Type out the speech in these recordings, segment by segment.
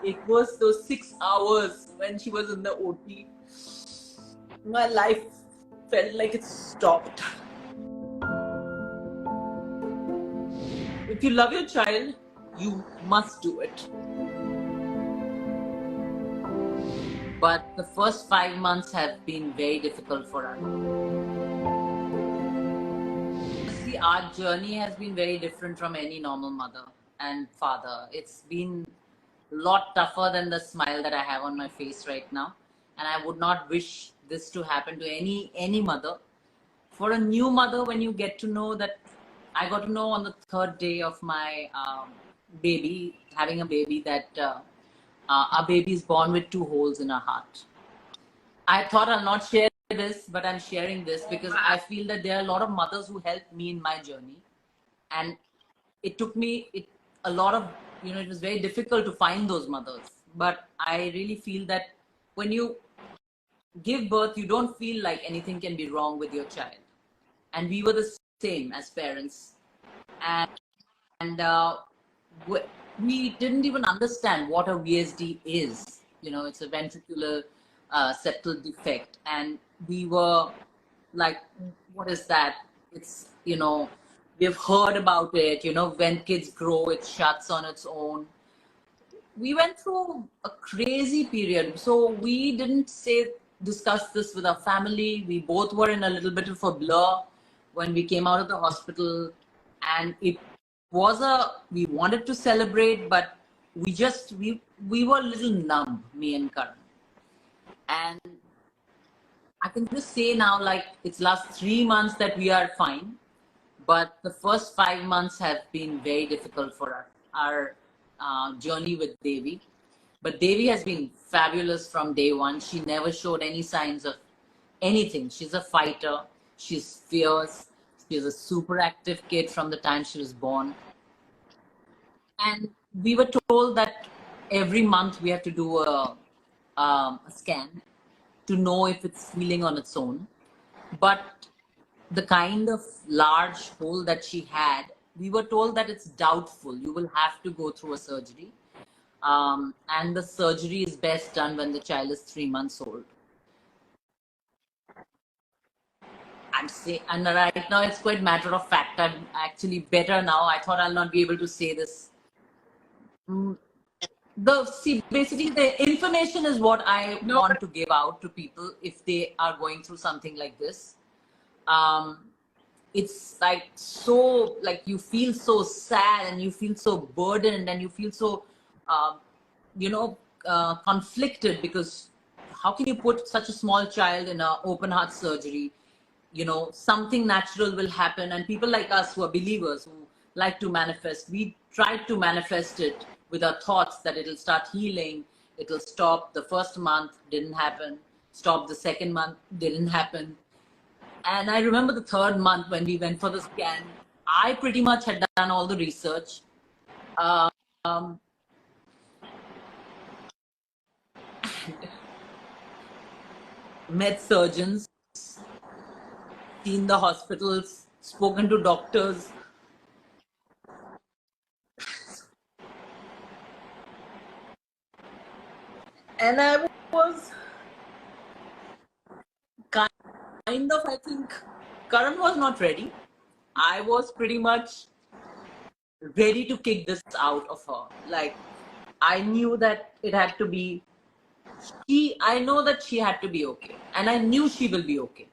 it was those 6 hours when she was in the OT. My life felt like it stopped. If you love your child, you must do it. But the first 5 months have been very difficult for us. See, our journey has been very different from any normal mother and father. It's been a lot tougher than the smile that I have on my face right now. And I would not wish this to happen to any mother. For a new mother, when you get to know that, I got to know on the third day of my having a baby, that our baby is born with 2 holes in her heart. I thought I'll not share this, but I'm sharing this because I feel that there are a lot of mothers who helped me in my journey. And it took me a lot of, it was very difficult to find those mothers. But I really feel that when you give birth, you don't feel like anything can be wrong with your child. And we were the same as parents. And we didn't even understand what a VSD is. It's a ventricular septal defect. And we were like, what is that? It's, we've heard about it, when kids grow, it shuts on its own. We went through a crazy period. So we didn't discuss this with our family. We both were in a little bit of a blur when we came out of the hospital. And it was we wanted to celebrate, but we were a little numb, me and Karan. And I can just say now, like, it's last 3 months that we are fine. But the first 5 months have been very difficult for us, our journey with Devi. But Devi has been fabulous from day one. She never showed any signs of anything. She's a fighter. She's fierce. She's a super active kid from the time she was born. And we were told that every month we have to do a scan to know if it's healing on its own. But the kind of large hole that she had, we were told that it's doubtful. You will have to go through a surgery. And the surgery is best done when the child is 3 months old. And right now it's quite matter of fact. I'm actually better now. I thought I'll not be able to say this. Basically the information is what I want to give out to people if they are going through something like this. It's like, so, like, you feel so sad and you feel so burdened and you feel so, conflicted, because how can you put such a small child in an open heart surgery? Something natural will happen. And people like us who are believers, who like to manifest, we tried to manifest it with our thoughts that it'll start healing. It'll stop. The first month didn't happen. Stop the second month, didn't happen. And I remember the third month when we went for the scan, I pretty much had done all the research. Met surgeons, seen the hospitals, spoken to doctors. And I was kind of, I think, Karan was not ready. I was pretty much ready to kick this out of her. Like, I knew that it had to be, I know that she had to be okay. And I knew she will be okay.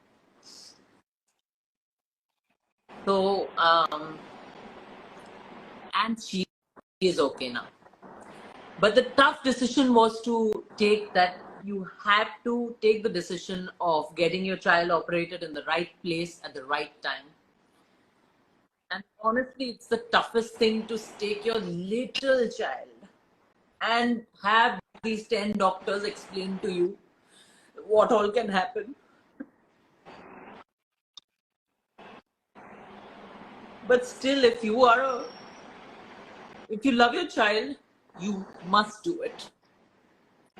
So, and she is okay now. But the tough decision was to take that. You have to take the decision of getting your child operated in the right place at the right time. And honestly, it's the toughest thing to take your little child and have these 10 doctors explain to you what all can happen. But still, if you love your child, you must do it.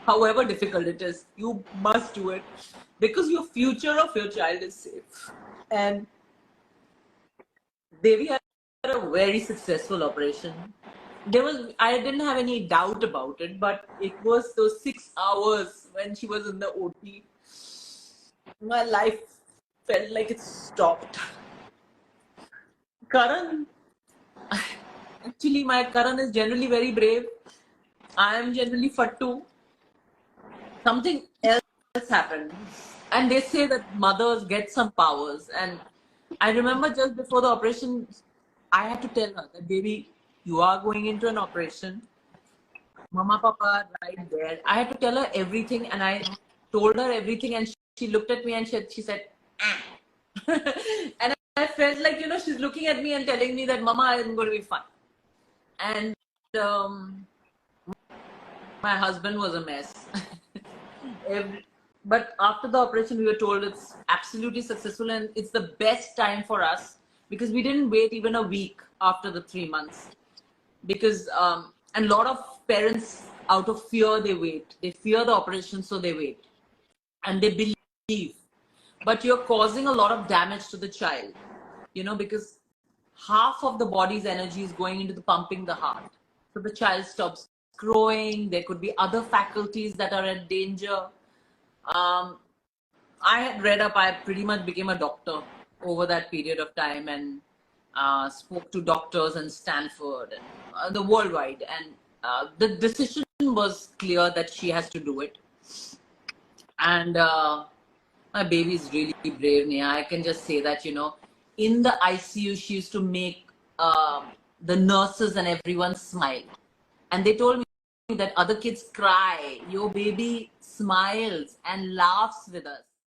However difficult it is, you must do it, because your future of your child is safe. And Devi had a very successful operation. I didn't have any doubt about it, but it was those 6 hours when she was in the OT. My life felt like it stopped. Karan, actually, my Karan is generally very brave. I am generally fattu. Something else happened. And they say that mothers get some powers. And I remember just before the operation, I had to tell her that, baby, you are going into an operation. Mama, Papa, right there. I had to tell her everything, and I told her everything, and she looked at me and she said, ah. And I felt like, she's looking at me and telling me that, Mama, I'm going to be fine. And um, my husband was a mess. But after the operation, we were told it's absolutely successful, and it's the best time for us because we didn't wait even a week after the 3 months. Because and a lot of parents, out of fear, they wait. They fear the operation, so they wait, and they believe. But you're causing a lot of damage to the child, because half of the body's energy is going into the pumping the heart. So the child stops growing. There could be other faculties that are at danger. I had read up. I pretty much became a doctor over that period of time, and spoke to doctors in Stanford and the worldwide. And the decision was clear that she has to do it. And my baby is really brave, Nia. I can just say that, in the ICU, she used to make the nurses and everyone smile. And they told me that other kids cry. Your baby smiles and laughs with us.